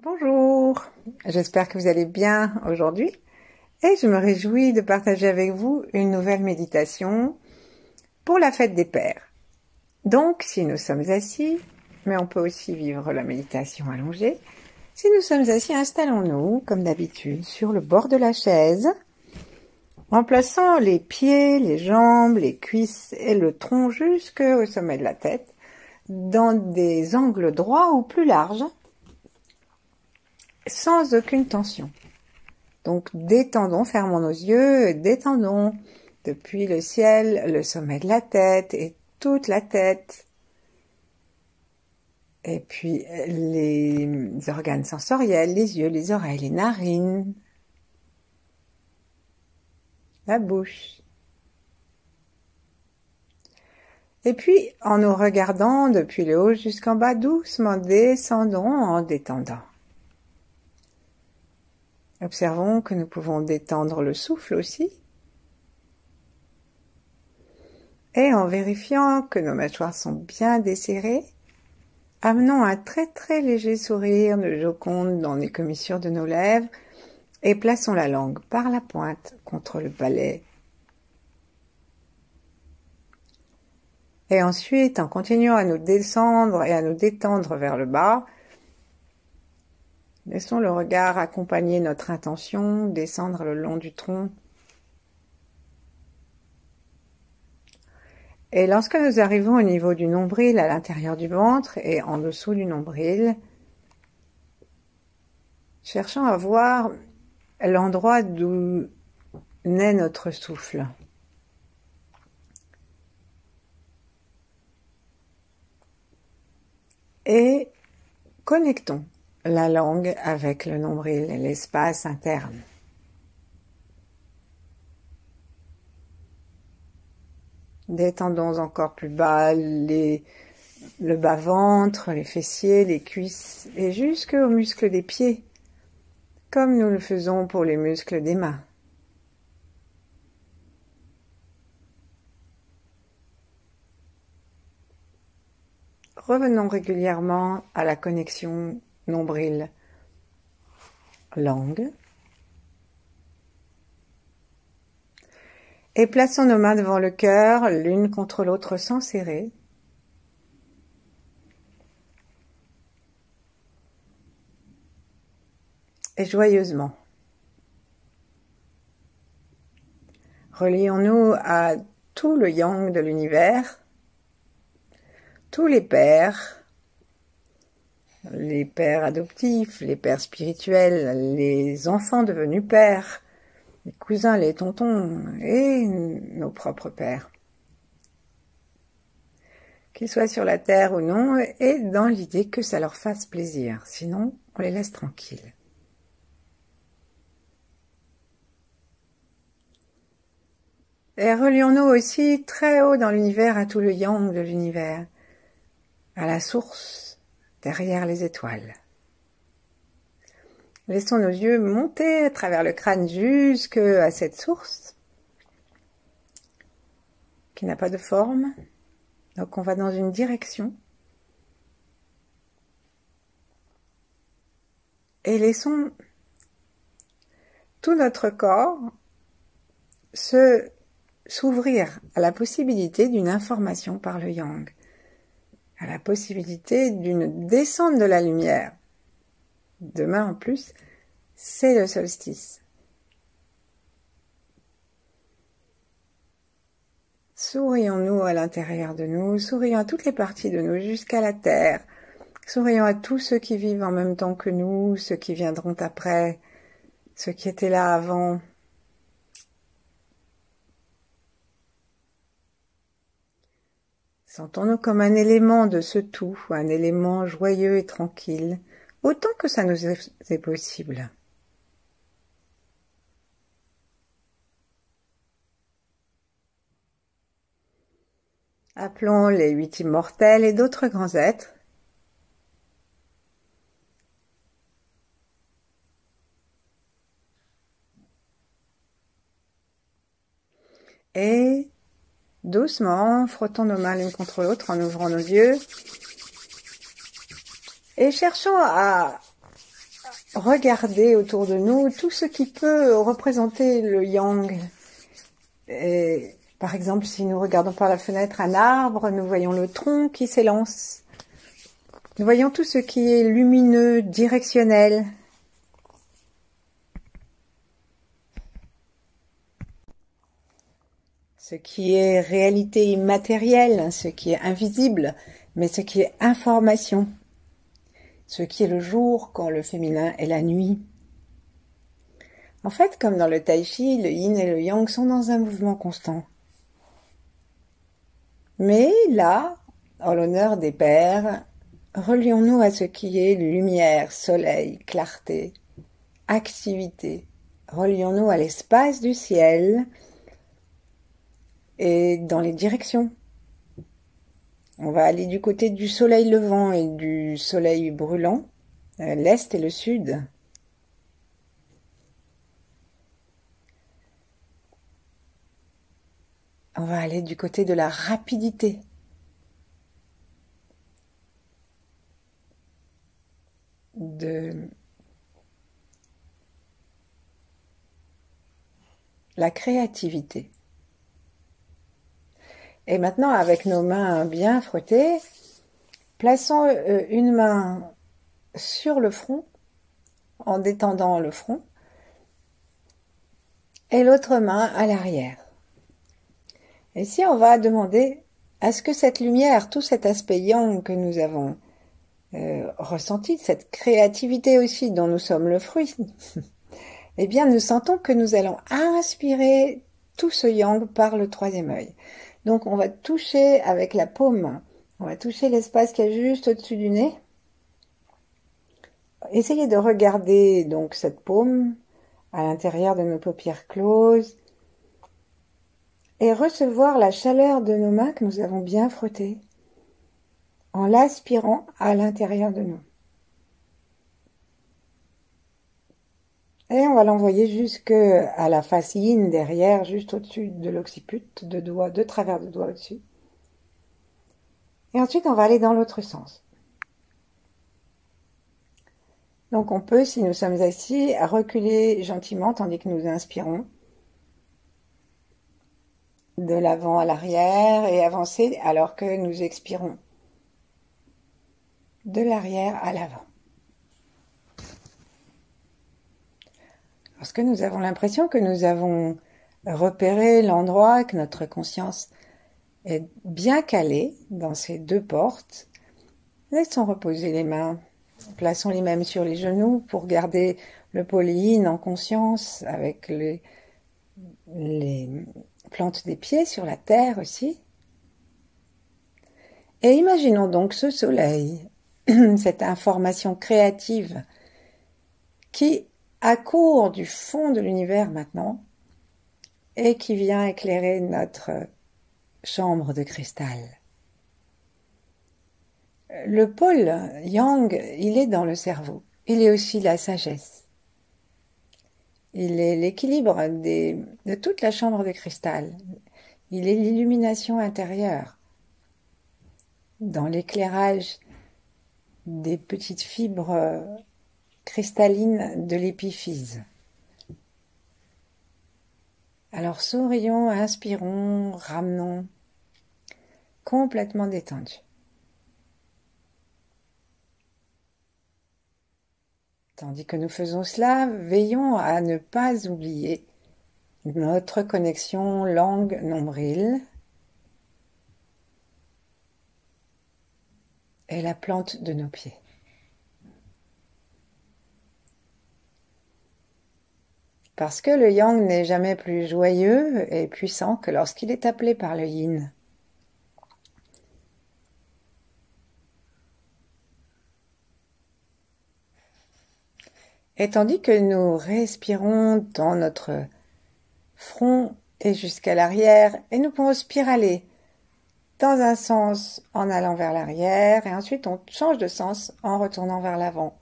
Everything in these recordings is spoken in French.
Bonjour, j'espère que vous allez bien aujourd'hui et je me réjouis de partager avec vous une nouvelle méditation pour la fête des pères. Donc, si nous sommes assis, mais on peut aussi vivre la méditation allongée, si nous sommes assis, installons-nous comme d'habitude sur le bord de la chaise en plaçant les pieds, les jambes, les cuisses et le tronc jusqu'au sommet de la tête dans des angles droits ou plus larges, sans aucune tension. Donc détendons, fermons nos yeux, détendons depuis le ciel, le sommet de la tête et toute la tête. Et puis les organes sensoriels, les yeux, les oreilles, les narines, la bouche. Et puis en nous regardant depuis le haut jusqu'en bas, doucement descendons en détendant. Observons que nous pouvons détendre le souffle aussi. Et en vérifiant que nos mâchoires sont bien desserrées, amenons un très léger sourire de Joconde dans les commissures de nos lèvres et plaçons la langue par la pointe contre le palais. Et ensuite, en continuant à nous descendre et à nous détendre vers le bas, laissons le regard accompagner notre intention, descendre le long du tronc. Et lorsque nous arrivons au niveau du nombril, à l'intérieur du ventre et en dessous du nombril, cherchons à voir l'endroit d'où naît notre souffle. Et connectons la langue avec le nombril et l'espace interne. Détendons encore plus bas le bas-ventre, les fessiers, les cuisses et jusqu'aux muscles des pieds, comme nous le faisons pour les muscles des mains. Revenons régulièrement à la connexion nombril-langue. Et plaçons nos mains devant le cœur, l'une contre l'autre sans serrer. Et joyeusement. Relions-nous à tout le yang de l'univers, tous les pères adoptifs, les pères spirituels, les enfants devenus pères, les cousins, les tontons et nos propres pères. Qu'ils soient sur la terre ou non, et dans l'idée que ça leur fasse plaisir, sinon on les laisse tranquilles. Et relions-nous aussi très haut dans l'univers à tout le yang de l'univers, à la source, derrière les étoiles. Laissons nos yeux monter à travers le crâne jusqu'à cette source qui n'a pas de forme. Donc on va dans une direction. Et laissons tout notre corps s'ouvrir à la possibilité d'une information par le yang, à la possibilité d'une descente de la lumière. Demain en plus, c'est le solstice. Sourions-nous à l'intérieur de nous, sourions à toutes les parties de nous jusqu'à la terre, sourions à tous ceux qui vivent en même temps que nous, ceux qui viendront après, ceux qui étaient là avant. Sentons-nous comme un élément de ce tout, un élément joyeux et tranquille, autant que ça nous est possible. Appelons les 8 immortels et d'autres grands êtres. Et doucement, frottons nos mains l'une contre l'autre en ouvrant nos yeux. Et cherchons à regarder autour de nous tout ce qui peut représenter le yang. Et, par exemple, si nous regardons par la fenêtre un arbre, nous voyons le tronc qui s'élance. Nous voyons tout ce qui est lumineux, directionnel. Ce qui est réalité immatérielle, ce qui est invisible, mais ce qui est information. Ce qui est le jour quand le féminin est la nuit. En fait, comme dans le tai chi, le yin et le yang sont dans un mouvement constant. Mais là, en l'honneur des pères, relions-nous à ce qui est lumière, soleil, clarté, activité. Relions-nous à l'espace du ciel et dans les directions. On va aller du côté du soleil levant et du soleil brûlant, l'est et le sud. On va aller du côté de la rapidité. De la créativité. Et maintenant, avec nos mains bien frottées, plaçons une main sur le front, en détendant le front, et l'autre main à l'arrière. Et ici, on va demander à ce que cette lumière, tout cet aspect yang que nous avons ressenti, cette créativité aussi dont nous sommes le fruit, eh bien, nous sentons que nous allons inspirer tout ce yang par le troisième œil. Donc, on va toucher avec la paume, on va toucher l'espace qui est juste au-dessus du nez. Essayez de regarder donc cette paume à l'intérieur de nos paupières closes et recevoir la chaleur de nos mains que nous avons bien frottées en l'aspirant à l'intérieur de nous. Et on va l'envoyer jusque à la face yin derrière, juste au-dessus de l'occiput, de travers de doigts au-dessus. Et ensuite, on va aller dans l'autre sens. Donc on peut, si nous sommes assis, reculer gentiment tandis que nous inspirons. De l'avant à l'arrière et avancer alors que nous expirons. De l'arrière à l'avant. Lorsque nous avons l'impression que nous avons repéré l'endroit, que notre conscience est bien calée dans ces deux portes, laissons reposer les mains. Plaçons les mêmes sur les genoux pour garder le pôle yin en conscience avec les plantes des pieds sur la terre aussi. Et imaginons donc ce soleil, cette information créative qui accourt du fond de l'univers maintenant et qui vient éclairer notre chambre de cristal. Le pôle yang, il est dans le cerveau. Il est aussi la sagesse. Il est l'équilibre de toute la chambre de cristal. Il est l'illumination intérieure. Dans l'éclairage des petites fibres cristallines de l'épiphyse. Alors sourions, inspirons, ramenons, complètement détendus. Tandis que nous faisons cela, veillons à ne pas oublier notre connexion langue-nombril et la plante de nos pieds. Parce que le yang n'est jamais plus joyeux et puissant que lorsqu'il est appelé par le yin. Et tandis que nous respirons dans notre front et jusqu'à l'arrière, et nous pouvons spiraler dans un sens en allant vers l'arrière, et ensuite on change de sens en retournant vers l'avant.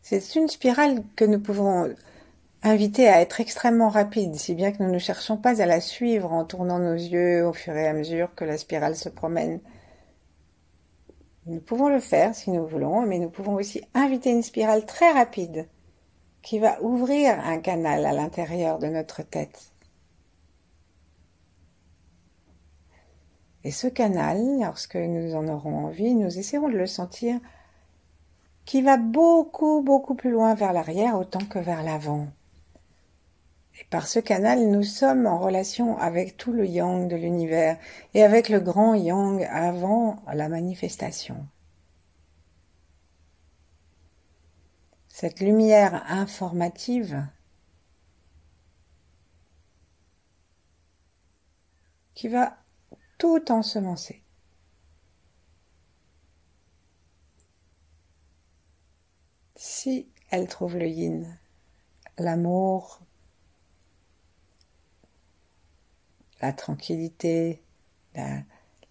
C'est une spirale que nous pouvons inviter à être extrêmement rapide, si bien que nous ne cherchons pas à la suivre en tournant nos yeux au fur et à mesure que la spirale se promène. Nous pouvons le faire si nous voulons, mais nous pouvons aussi inviter une spirale très rapide qui va ouvrir un canal à l'intérieur de notre tête. Et ce canal, lorsque nous en aurons envie, nous essaierons de le sentir qui va beaucoup, beaucoup plus loin vers l'arrière autant que vers l'avant. Et par ce canal, nous sommes en relation avec tout le yang de l'univers et avec le grand yang avant la manifestation. Cette lumière informative qui va tout ensemencer. Si elle trouve le yin, l'amour, la tranquillité,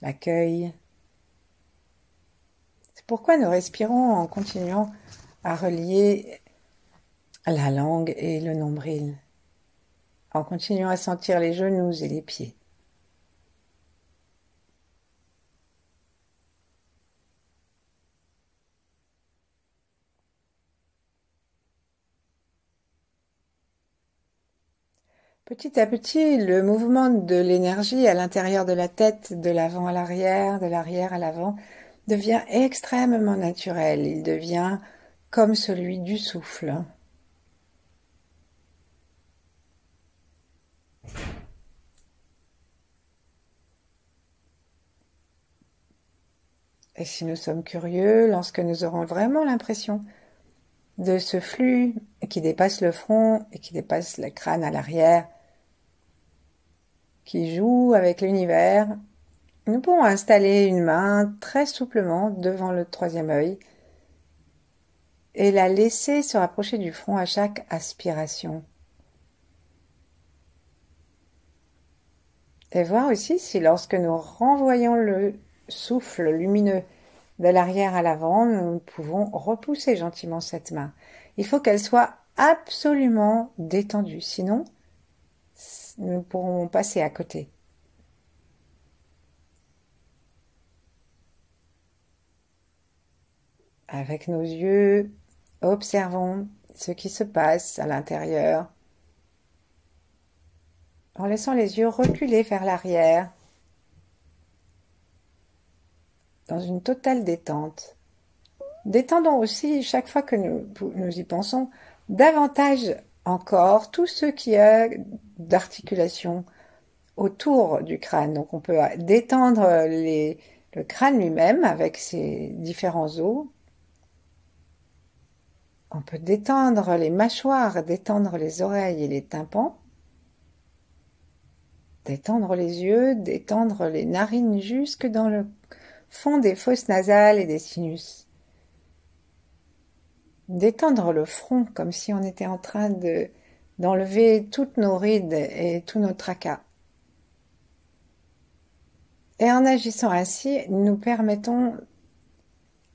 l'accueil. C'est pourquoi nous respirons en continuant à relier la langue et le nombril, en continuant à sentir les genoux et les pieds. Petit à petit, le mouvement de l'énergie à l'intérieur de la tête, de l'avant à l'arrière, de l'arrière à l'avant, devient extrêmement naturel. Il devient comme celui du souffle. Et si nous sommes curieux, lorsque nous aurons vraiment l'impression de ce flux qui dépasse le front et qui dépasse le crâne à l'arrière, qui joue avec l'univers, nous pouvons installer une main très souplement devant le troisième œil et la laisser se rapprocher du front à chaque aspiration. Et voir aussi si lorsque nous renvoyons le souffle lumineux de l'arrière à l'avant, nous pouvons repousser gentiment cette main. Il faut qu'elle soit absolument détendue, sinon nous pourrons passer à côté. Avec nos yeux, observons ce qui se passe à l'intérieur, en laissant les yeux reculer vers l'arrière, dans une totale détente. Détendons aussi, chaque fois que nous y pensons, davantage encore tout ce qui a d'articulation autour du crâne. Donc on peut détendre le crâne lui-même avec ses différents os. On peut détendre les mâchoires, détendre les oreilles et les tympans. Détendre les yeux, détendre les narines jusque dans le fond des fosses nasales et des sinus. Détendre le front comme si on était en train d'enlever toutes nos rides et tous nos tracas. Et en agissant ainsi, nous permettons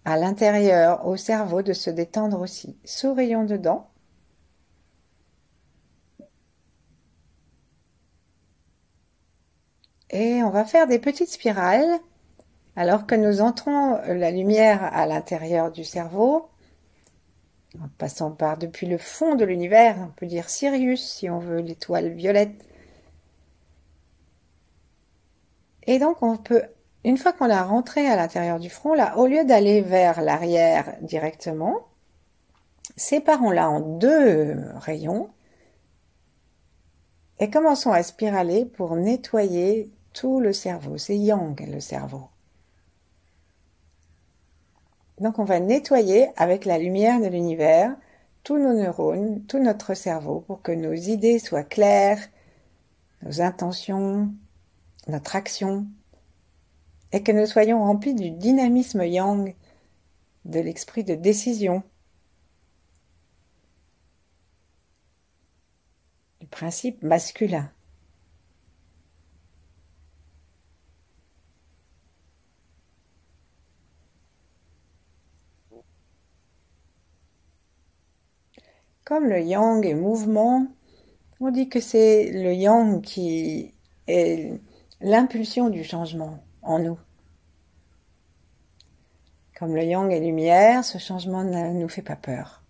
à l'intérieur, au cerveau, de se détendre aussi. Sourions dedans. Et on va faire des petites spirales alors que nous entrons la lumière à l'intérieur du cerveau, en passant par depuis le fond de l'univers, on peut dire Sirius si on veut, l'étoile violette. Et donc on peut, une fois qu'on a rentré à l'intérieur du front, là, au lieu d'aller vers l'arrière directement, séparons-la en deux rayons et commençons à spiraler pour nettoyer tout le cerveau. C'est yang, le cerveau. Donc on va nettoyer avec la lumière de l'univers tous nos neurones, tout notre cerveau pour que nos idées soient claires, nos intentions, notre action, et que nous soyons remplis du dynamisme yang, de l'esprit de décision, du principe masculin. Comme le yang est mouvement, on dit que c'est le yang qui est l'impulsion du changement en nous. Comme le yang est lumière, ce changement ne nous fait pas peur.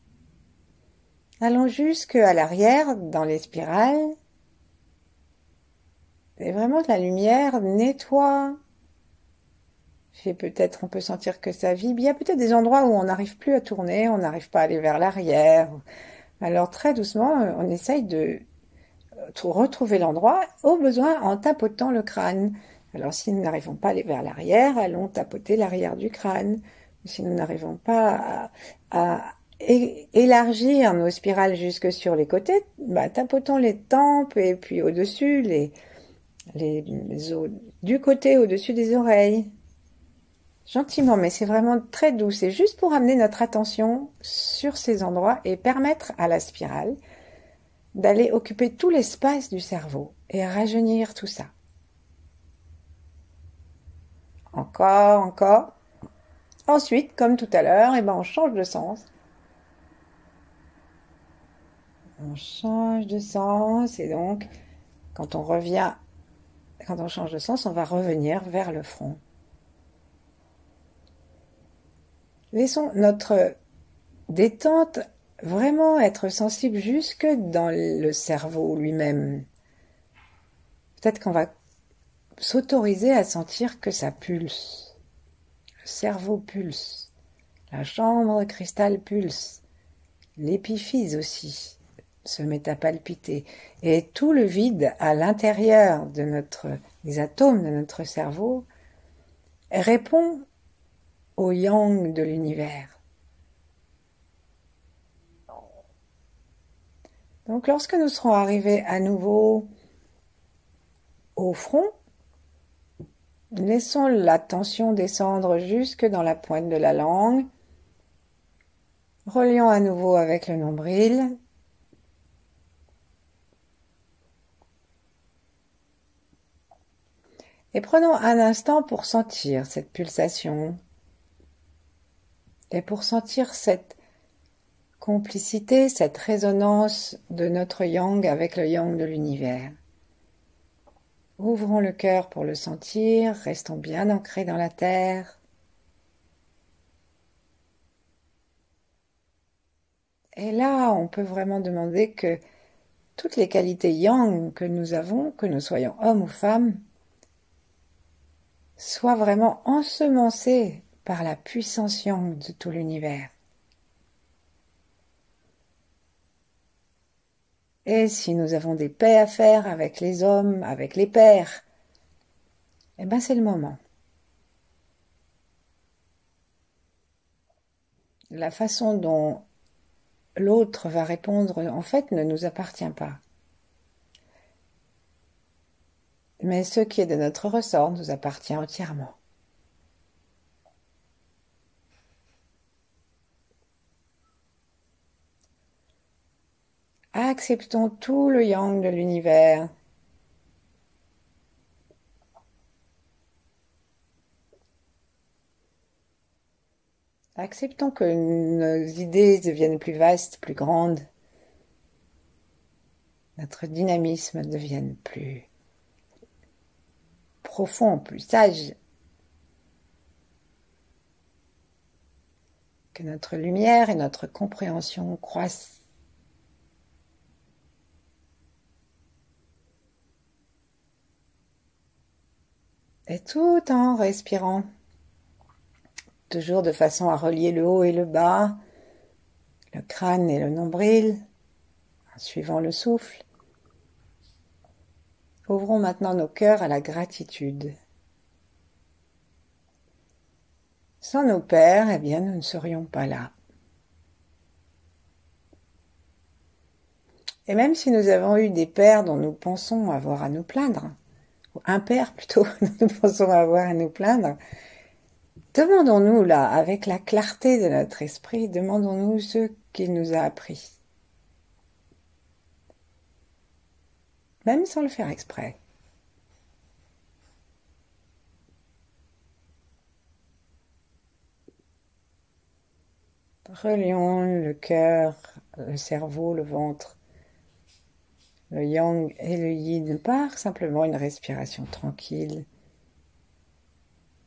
Allons jusqu'à l'arrière, dans les spirales. Et vraiment que la lumière nettoie. Peut-être, on peut sentir que ça vibre. Il y a peut-être des endroits où on n'arrive plus à tourner, on n'arrive pas à aller vers l'arrière. Alors très doucement, on essaye de retrouver l'endroit, au besoin en tapotant le crâne. Alors si nous n'arrivons pas à aller vers l'arrière, allons tapoter l'arrière du crâne. Si nous n'arrivons pas à élargir nos spirales jusque sur les côtés, tapotons les tempes et puis au-dessus, du côté au-dessus des oreilles. Gentiment, mais c'est vraiment très doux. C'est juste pour amener notre attention sur ces endroits et permettre à la spirale d'aller occuper tout l'espace du cerveau et rajeunir tout ça. Encore, encore. Ensuite, comme tout à l'heure, on change de sens. On change de sens et donc, quand on change de sens, on va revenir vers le front. Laissons notre détente vraiment être sensible jusque dans le cerveau lui-même. Peut-être qu'on va s'autoriser à sentir que ça pulse. Le cerveau pulse. La chambre de cristal pulse. L'épiphyse aussi se met à palpiter. Et tout le vide à l'intérieur des atomes de notre cerveau répond au yang de l'univers. Donc lorsque nous serons arrivés à nouveau au front, laissons la tension descendre jusque dans la pointe de la langue. Relions à nouveau avec le nombril. Et prenons un instant pour sentir cette pulsation et pour sentir cette complicité, cette résonance de notre yang avec le yang de l'univers. Ouvrons le cœur pour le sentir, restons bien ancrés dans la terre. Et là, on peut vraiment demander que toutes les qualités yang que nous avons, que nous soyons hommes ou femmes, soient vraiment ensemencées par la puissance yang de tout l'univers. Et si nous avons des paix à faire avec les hommes, avec les pères, c'est le moment. La façon dont l'autre va répondre, en fait, ne nous appartient pas. Mais ce qui est de notre ressort nous appartient entièrement. Acceptons tout le yang de l'univers. Acceptons que nos idées deviennent plus vastes, plus grandes. Notre dynamisme devienne plus profond, plus sage. Que notre lumière et notre compréhension croissent. Et tout en respirant, toujours de façon à relier le haut et le bas, le crâne et le nombril, en suivant le souffle. Ouvrons maintenant nos cœurs à la gratitude. Sans nos pères, nous ne serions pas là. Et même si nous avons eu des pères dont nous pensons avoir à nous plaindre, ou un père plutôt, dont nous pensons avoir à nous plaindre, demandons-nous là, avec la clarté de notre esprit, demandons-nous ce qu'il nous a appris. Même sans le faire exprès. Relions le cœur, le cerveau, le ventre, le yang et le yin par simplement une respiration tranquille.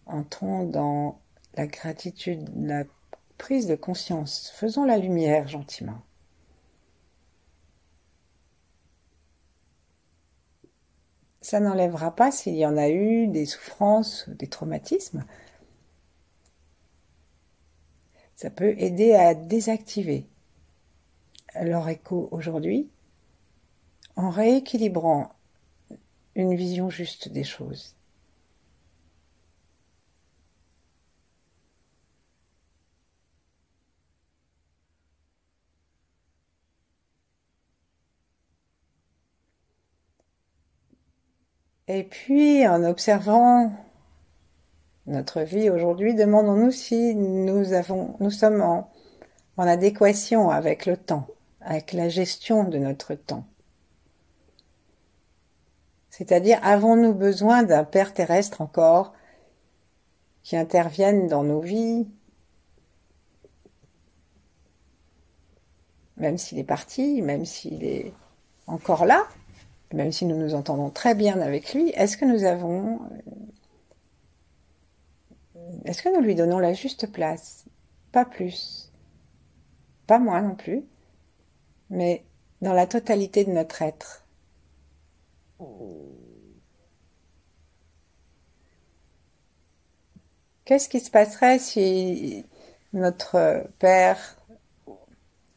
Entrons dans la gratitude, la prise de conscience. Faisons la lumière gentiment. Ça n'enlèvera pas s'il y en a eu des souffrances, des traumatismes. Ça peut aider à désactiver leur écho aujourd'hui en rééquilibrant une vision juste des choses. Et puis, en observant notre vie aujourd'hui, demandons-nous si nous sommes en adéquation avec le temps, avec la gestion de notre temps. C'est-à-dire, avons-nous besoin d'un Père terrestre encore qui intervienne dans nos vies, même s'il est parti, même s'il est encore là, même si nous nous entendons très bien avec lui, est-ce que nous lui donnons la juste place? Pas plus, pas moins non plus, mais dans la totalité de notre être. Qu'est-ce qui se passerait si notre père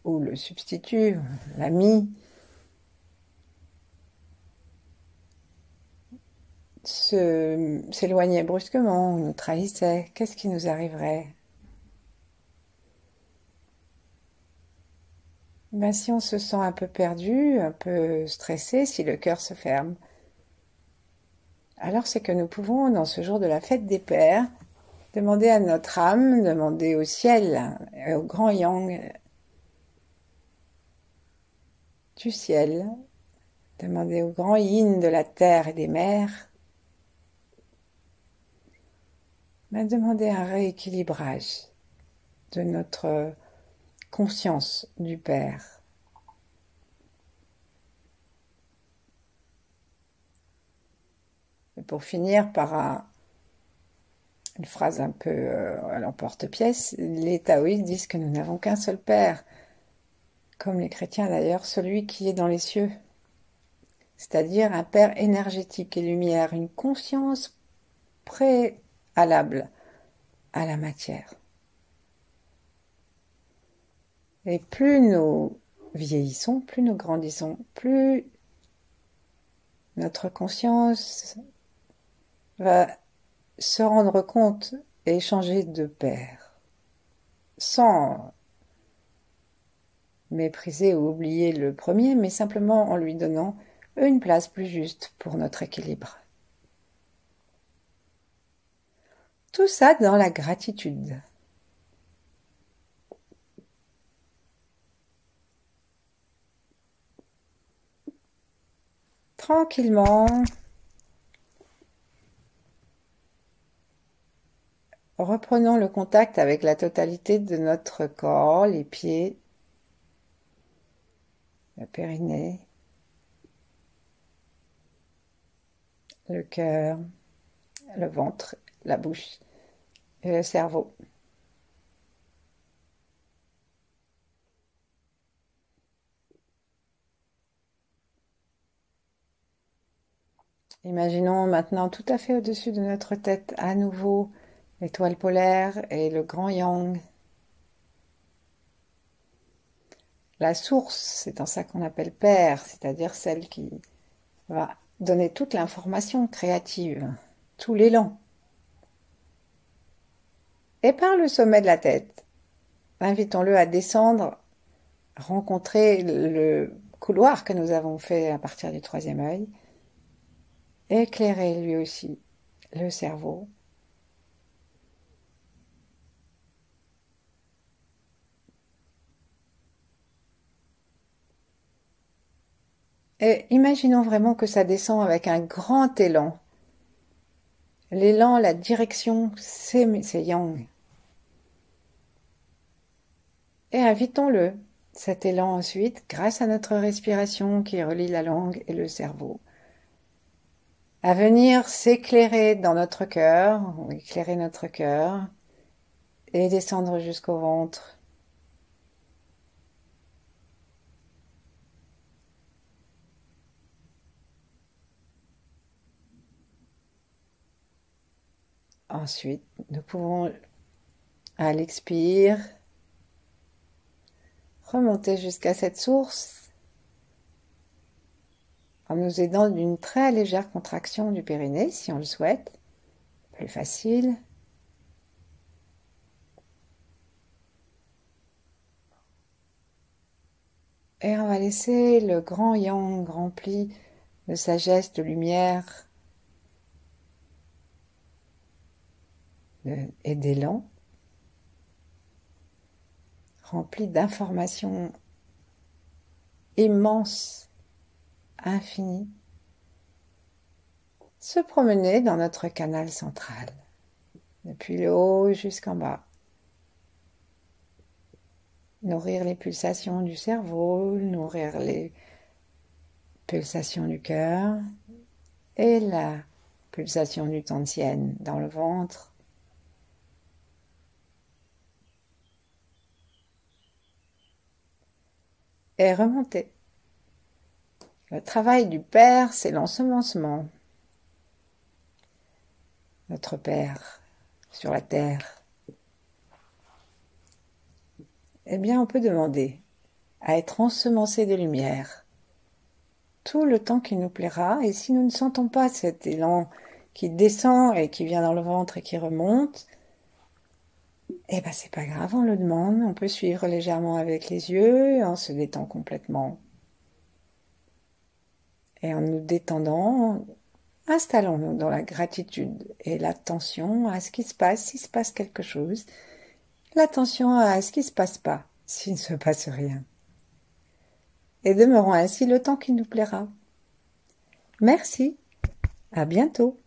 ou le substitut, l'ami, s'éloignait brusquement ou nous trahissait? Qu'est-ce qui nous arriverait? Ben, si on se sent un peu perdu, un peu stressé, si le cœur se ferme, alors c'est que nous pouvons, dans ce jour de la fête des pères, demander à notre âme, demander au ciel, au grand yang du ciel, demander au grand yin de la terre et des mers, demander un rééquilibrage de notre conscience du Père. Et pour finir par une phrase un peu à l'emporte-pièce, les taoïstes disent que nous n'avons qu'un seul Père, comme les chrétiens d'ailleurs, celui qui est dans les cieux, c'est-à-dire un Père énergétique et lumière, une conscience préalable à la matière. Et plus nous vieillissons, plus nous grandissons, plus notre conscience va se rendre compte et changer de père, sans mépriser ou oublier le premier, mais simplement en lui donnant une place plus juste pour notre équilibre. Tout ça dans la gratitude. Tranquillement, reprenons le contact avec la totalité de notre corps, les pieds, le périnée, le cœur, le ventre, la bouche et le cerveau. Imaginons maintenant tout à fait au-dessus de notre tête à nouveau l'étoile polaire et le grand yang. La source, c'est en ça qu'on appelle Père, c'est-à-dire celle qui va donner toute l'information créative, tout l'élan. Et par le sommet de la tête, invitons-le à descendre, rencontrer le couloir que nous avons fait à partir du troisième œil, éclairer lui aussi le cerveau. Et imaginons vraiment que ça descend avec un grand élan. L'élan, la direction, c'est yang. Et invitons-le, cet élan ensuite, grâce à notre respiration qui relie la langue et le cerveau, à venir s'éclairer dans notre cœur, éclairer notre cœur, et descendre jusqu'au ventre. Ensuite, nous pouvons, à l'expire, remonter jusqu'à cette source en nous aidant d'une très légère contraction du périnée, si on le souhaite, plus facile. Et on va laisser le grand yang rempli de sagesse, de lumière et d'élan, rempli d'informations immenses, infinies, se promener dans notre canal central, depuis le haut jusqu'en bas. Nourrir les pulsations du cerveau, nourrir les pulsations du cœur et la pulsation du Tantien dans le ventre. Et remonter. Le travail du Père, c'est l'ensemencement. Notre Père sur la terre. Eh bien, on peut demander à être ensemencé de lumière tout le temps qu'il nous plaira, et si nous ne sentons pas cet élan qui descend et qui vient dans le ventre et qui remonte, eh ben c'est pas grave, on le demande, on peut suivre légèrement avec les yeux en se détend complètement. Et en nous détendant, installons-nous dans la gratitude et l'attention à ce qui se passe s'il se passe quelque chose, l'attention à ce qui se passe pas s'il ne se passe rien. Et demeurons ainsi le temps qui nous plaira. Merci, à bientôt.